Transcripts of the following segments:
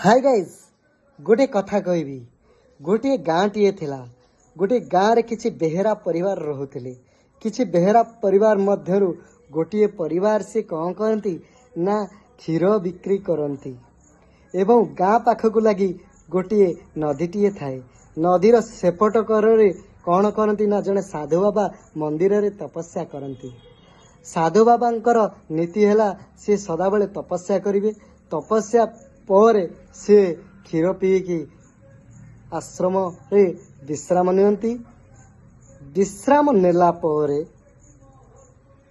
Hi guys गोटे कथा कहबी गोटे गाँटीए थिला गोटे गाँव रे किछि बेहेरा परिवार रहुथिले किछि बेहेरा परिवार मध्यरु गोटे परिवार से कौन करती ना क्षीर बिक्री करती एवं गाँ पाखक लगी गोटे नदीटीए थाए नदीर सेपट कରରେ कौन करती ना जड़े साधु बाबा मंदिर रे तपस्या करती साधु बाबांकर नीति है सी सदाबले तपस्या करेंगे तपस्या पर से क्षीर पीकी आश्रम रे विश्राम नियंती विश्राम नेला पर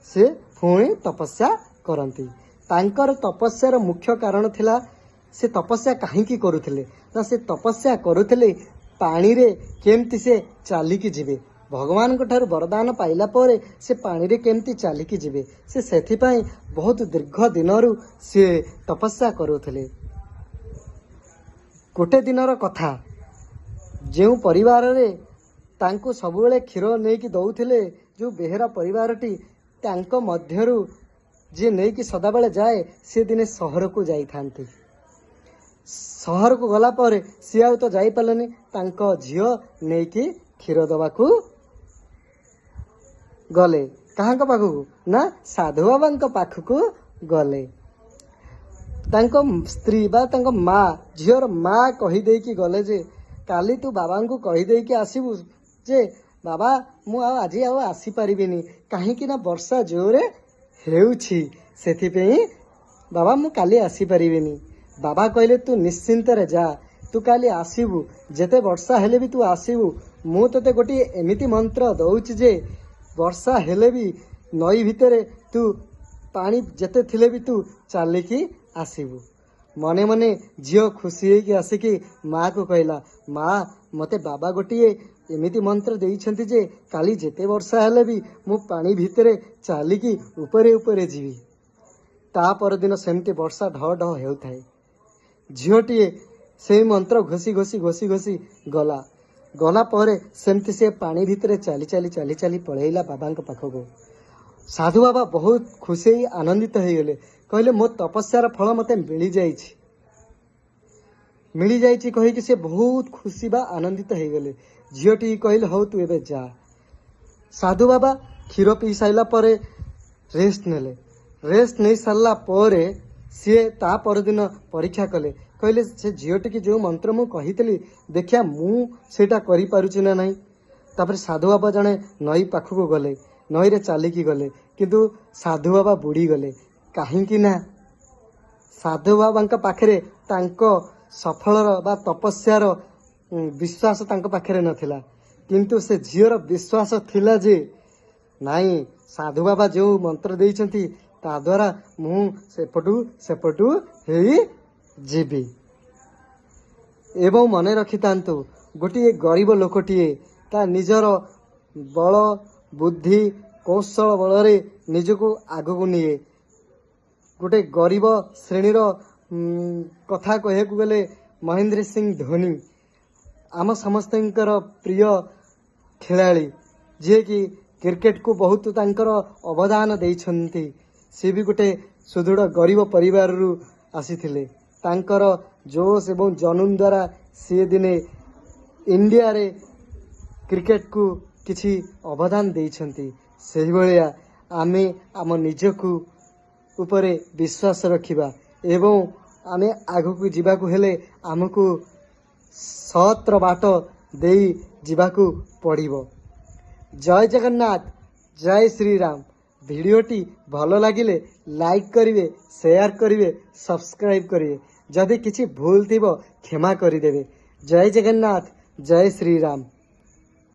से पुणी तपस्या करती तांकर तपस्यार मुख्य कारण थिला से तपस्या कहीं करुथिले ना से तपस्या करुथिले पानी रे केमती से चालिकी जिवे भगवान को ठार वरदान पाइला पर से पानी रे केमती चालिकी जिवे से सेथिपाई बहुत दीर्घ दिनरु से तपस्या करुथिले गोटे दिनर कथा जो परिवार रे तांको सबुबले क्षीर नेकी दउथिले जो बेहेरा परिवारटी तांको मध्यरु जे नेकी सदाबले जाए से दिने सहर को जाई थांती सहर को गला पर सी आउ तो जाई पालेनी तांको झियो नेकी क्षीर दबाकू गले कहाँ पाखक ना साधु बाबा पाखक गले तांको स्त्री बा तांको माँ झीर माँ कहीदे कि गले जे काली तू बाबा को कहीदे कि आसबू जे बाबा मु आज आसी पारिबिनी कहीं ना वर्षा जोरे हेउछि सेथिपई बाबा मु काली आसी पारिबिनी बाबा कहले तू निश्चिंत रे जा तू काली आसबू जेते वर्षा हेले भी तू आसबू मु तते गोटे एमिति मंत्र दउछि जे वर्षा हेले भी नई भितरे तू पानी जेते थिले भी तू चालिकी आसबू मने मने झील खुशी होगी आसिकी माँ को कहला माँ मते बाबा गोटे एमिति मंत्र देइछंती जे काली जेते वर्षा हेले भी मु पानी भितरे चालिकी उपरे उपरे जीवी ता पर दिन सेमती वर्षा ढ ढ हेउथाए झीलटीए से मंत्र घोषी घोषी घोषी घोषी गला गला पर सेमती से पानी भितरे चाली चाली चाली चाली पळेइला बाबा पाखक साधु बाबा बहुत खुशी आनंदित हो गले कहले मो तपस्यार फल मते मिली जाइछि कहिकि से बहुत खुशी बा आनंदित हो गले झीलटी कहले हौ तू एबे जा साधु बाबा क्षीर पी साइला पर रेस्ट नहीं सारला पर सी ता पर दिन परीक्षा कले कहले से झीलटी की जो मंत्र मु कहितली देखिया मु सेटा करि पारुछि ना नहीं तापर साधु बाबा जने नई पाखक गले नई रे चालिकी गले किंतु साधु बाबा बुड़ी गले कहीं ना साधु बाबा पाखरे तांको सफलर बा तपस्यार विश्वास तांको पाखरे नथिला किंतु से झीर विश्वास थिला जे नाई साधु बाबा जो मंत्र देइछंती ता द्वारा मु सेपटू हेई जीवी एवं मने रखितांतु गोटे गरीब लोकटीए ता निजर बल बुद्धि कौशल बल निजको आगको निए गोटे गरीब श्रेणीर कथा कहू गले महेंद्र सिंह धोनी आम समस्त प्रिय खिलाड़ी जी कि क्रिकेट को बहुत तांकर अवदान देइछंती सी भी गोटे सुदृढ़ गरीब परिवार रु आसीथिले तांकर जोश एवं जनून द्वारा सी दिने इंडिया रे क्रिकेट को किछि अवदान देइछंती सेहि भलिया आमे आम निजकू उपरे विश्वास रखिबा एवं आमे आगकू जीवाकू हेले आमको सत्र बाट देई जीवाकू पड़िबो। जय जगन्नाथ जय श्री राम। भिडियोटी भलो लागिले लाइक करिवे शेयर करिवे सब्सक्राइब करिवे जदि किछि भूल थिबो क्षमा करिदेवे। जय जगन्नाथ जय श्री राम।